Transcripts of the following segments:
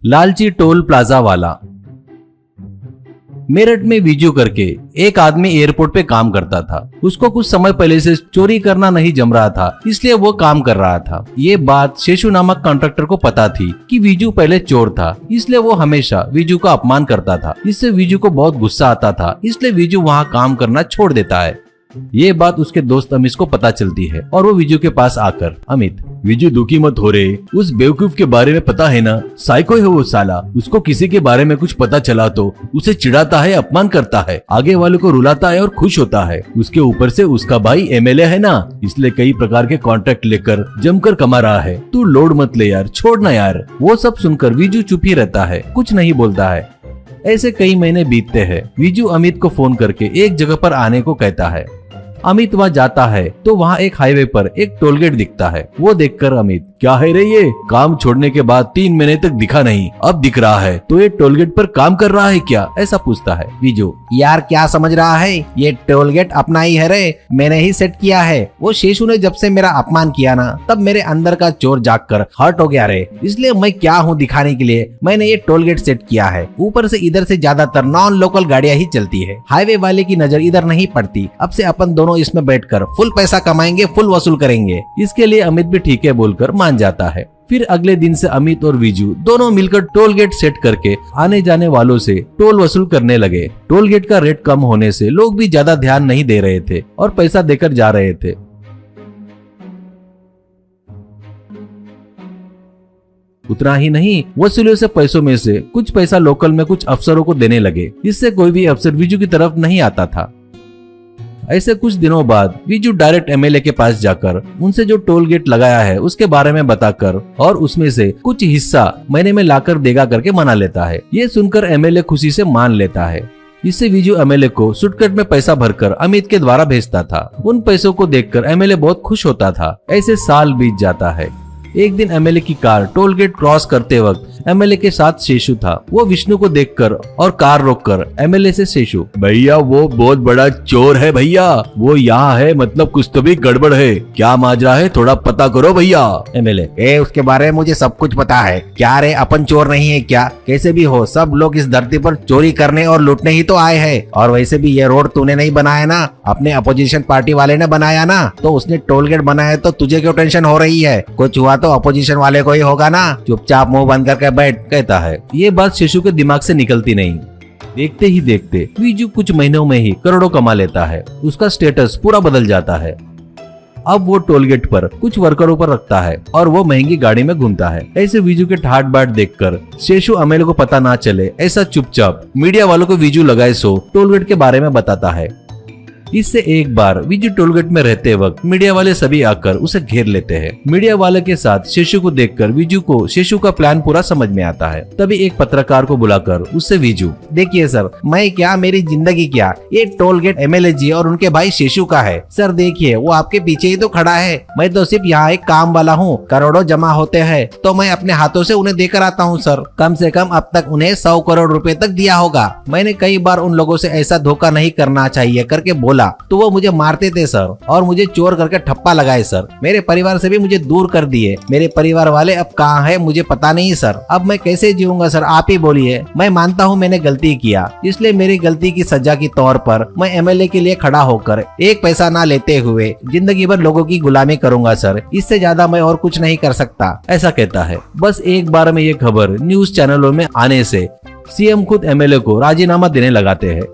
लालची toll plaza वाला। मेरठ में वीजू करके एक आदमी एयरपोर्ट पे काम करता था। उसको कुछ समय पहले से चोरी करना नहीं जम रहा था, इसलिए वो काम कर रहा था। ये बात शेषु नामक कॉन्ट्रैक्टर को पता थी कि वीजू पहले चोर था, इसलिए वो हमेशा वीजू का अपमान करता था। इससे वीजू को बहुत गुस्सा आता था, इसलिए वीजू वहाँ काम करना छोड़ देता है। ये बात उसके दोस्त अमित को पता चलती है और वो विजू के पास आकर, अमित, विजू दुखी मत हो रे, उस बेवकूफ के बारे में पता है ना, साइको है वो साला। उसको किसी के बारे में कुछ पता चला तो उसे चिढ़ाता है, अपमान करता है, आगे वाले को रुलाता है और खुश होता है। उसके ऊपर से उसका भाई एमएलए है ना, इसलिए कई प्रकार के कॉन्ट्रैक्ट लेकर जमकर कमा रहा है। तू लोड मत ले यार, छोड़ना यार। वो सब सुनकर विजू चुप ही रहता है, कुछ नहीं बोलता है। ऐसे कई महीने बीतते हैं। विजू अमित को फोन करके एक जगह पर आने को कहता है। अमित वहाँ जाता है तो वहाँ एक हाईवे पर एक टोलगेट दिखता है। वो देखकर अमित, क्या है रे ये, काम छोड़ने के बाद 3 महीने तक दिखा नहीं, अब दिख रहा है, तो ये टोलगेट पर काम कर रहा है क्या, ऐसा पूछता है। विजू, यार क्या समझ रहा है, ये टोलगेट अपना ही है रे, मैंने ही सेट किया है। वो शेषु ने जब से मेरा अपमान किया ना, तब मेरे अंदर का चोर जाग कर हर्ट हो गया रे, इसलिए मैं क्या हूँ दिखाने के लिए मैंने ये टोलगेट सेट किया है। ऊपर से इधर से ज्यादातर नॉन लोकल गाड़ियाँ ही चलती है, हाईवे वाले की नजर इधर नहीं पड़ती। अब से अपन दोनों इसमें बैठकर फुल पैसा कमाएंगे, फुल वसूल करेंगे। इसके लिए अमित भी ठीक है बोलकर मान जाता है। फिर अगले दिन से अमित और विजू दोनों मिलकर टोल गेट सेट करके आने जाने वालों से टोल वसूल करने लगे। टोल गेट का रेट कम होने से लोग भी ज्यादा ध्यान नहीं दे रहे थे और पैसा देकर जा रहे थे। उतना ही नहीं, वसूले से पैसों में से कुछ पैसा लोकल में कुछ अफसरों को देने लगे। इससे कोई भी अफसर विजू की तरफ नहीं आता था। ऐसे कुछ दिनों बाद विजू डायरेक्ट एमएलए के पास जाकर उनसे जो टोल गेट लगाया है उसके बारे में बताकर और उसमें से कुछ हिस्सा महीने में लाकर देगा करके मना लेता है। ये सुनकर एमएलए खुशी से मान लेता है। इससे विजू एमएलए को सुटकेस में पैसा भरकर अमित के द्वारा भेजता था। उन पैसों को देखकर एमएलए बहुत खुश होता था। ऐसे साल बीत जाता है। एक दिन एमएलए की कार टोल गेट क्रॉस करते वक्त एमएलए के साथ शेषु था। वो विष्णु को देखकर और कार रोककर एमएलए से, शेषु भैया वो बहुत बड़ा चोर है भैया, वो यहाँ है, मतलब कुछ तो भी गड़बड़ है, क्या माजरा है थोड़ा पता करो भैया। एमएलए, उसके बारे में मुझे सब कुछ पता है। क्या रे अपन चोर नहीं है क्या? कैसे भी हो सब लोग इस धरती पर चोरी करने और लूटने ही तो आए हैं। और वैसे भी ये रोड तूने नहीं बनाया ना, अपने अपोजिशन पार्टी वाले ने बनाया ना, तो उसने टोल गेट बनाया तो तुझे क्यों टेंशन हो रही है? कुछ हुआ तो अपोजिशन वाले को ही होगा ना, चुपचाप मुंह बंद करके बैठ, कहता है। ये बात शेषु के दिमाग से निकलती नहीं। देखते ही देखते विजू कुछ महीनों में ही करोड़ों कमा लेता है। उसका स्टेटस पूरा बदल जाता है। अब वो टोलगेट पर कुछ वर्करों पर रखता है और वो महंगी गाड़ी में घूमता है। ऐसे विजू के ठाट बाट देखकर शेषु एमएलए को पता ना चले ऐसा चुपचाप मीडिया वालों को विजू लगाए सो टोलगेट के बारे में बताता है। इससे एक बार विजू टोलगेट में रहते वक्त मीडिया वाले सभी आकर उसे घेर लेते हैं। मीडिया वाले के साथ शेषु को देखकर विजू को शेषु का प्लान पूरा समझ में आता है। तभी एक पत्रकार को बुलाकर उससे विजू, देखिए सर, मैं क्या, मेरी जिंदगी क्या, ये टोलगेट एमएलए जी और उनके भाई शेषु का है। सर देखिए वो आपके पीछे ही तो खड़ा है, मैं तो सिर्फ यहाँ एक काम वाला हूँ। करोड़ों जमा होते हैं तो मैं अपने हाथों से उन्हें देकर आता हूँ सर। कम से कम अब तक उन्हें 100 करोड़ रुपए तक दिया होगा। मैंने कई बार उन लोगों से ऐसा धोखा नहीं करना चाहिए करके बोला तो वो मुझे मारते थे सर और मुझे चोर करके ठप्पा लगाए सर। मेरे परिवार से भी मुझे दूर कर दिए। मेरे परिवार वाले अब कहाँ है मुझे पता नहीं सर। अब मैं कैसे जीऊंगा सर, आप ही बोलिए। मैं मानता हूँ मैंने गलती किया, इसलिए मेरी गलती की सजा के तौर पर मैं एमएलए के लिए खड़ा होकर एक पैसा ना लेते हुए जिंदगी भर लोगों की गुलामी करूंगा सर। इससे ज्यादा मैं और कुछ नहीं कर सकता, ऐसा कहता है। बस एक बार में ये खबर न्यूज चैनलों में आने से सीएम खुद एमएलए को राजीनामा देने लगाते हैं।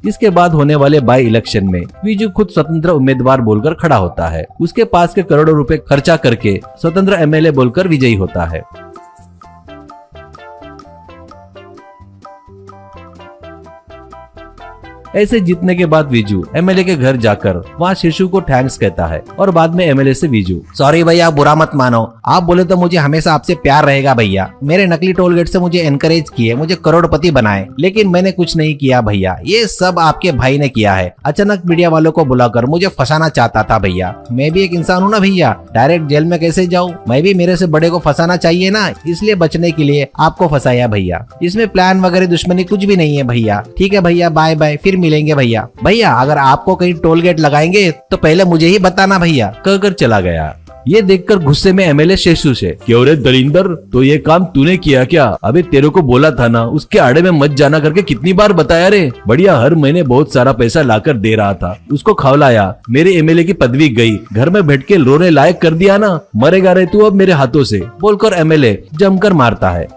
इसके बाद होने वाले बाई इलेक्शन में विजू खुद स्वतंत्र उम्मीदवार बोलकर खड़ा होता है। उसके पास के करोड़ों रुपए खर्चा करके स्वतंत्र एमएलए बोलकर विजयी होता है। ऐसे जीतने के बाद विजू एमएलए के घर जाकर वहाँ शेषु को थैंक्स कहता है और बाद में एमएलए से विजू, सॉरी भैया, बुरा मत मानो, आप बोले तो मुझे हमेशा आपसे प्यार रहेगा भैया। मेरे नकली टोलगेट से मुझे एनकरेज किए, मुझे करोड़पति बनाए, लेकिन मैंने कुछ नहीं किया भैया, ये सब आपके भाई ने किया है। अचानक मीडिया वालों को बुलाकर मुझे फंसाना चाहता था भैया। मैं भी एक इंसान हूँ ना भैया, डायरेक्ट जेल में कैसे जाऊँ? मैं भी मेरे से बड़े को फंसाना चाहिए ना, इसलिए बचने के लिए आपको फंसाया भैया। इसमें प्लान वगैरह दुश्मनी कुछ भी नहीं है भैया। ठीक है भैया, बाय बाय, फिर मिलेंगे भैया। भैया अगर आपको कहीं टोल गेट लगाएंगे तो पहले मुझे ही बताना भैया, कहकर चला गया। ये देखकर गुस्से में एमएलए शेषू से, क्यों रे दलिंदर, तो ये काम तूने किया क्या? अबे तेरे को बोला था ना उसके आड़े में मत जाना करके, कितनी बार बताया रे? बढ़िया, हर महीने बहुत सारा पैसा लाकर दे रहा था, उसको खवलाया, मेरे एमएलए की पदवी गई, घर में बैठ के रोने लायक कर दिया ना, मरेगा रे तू अब मेरे हाथों से, बोलकर एमएलए जमकर मारता है।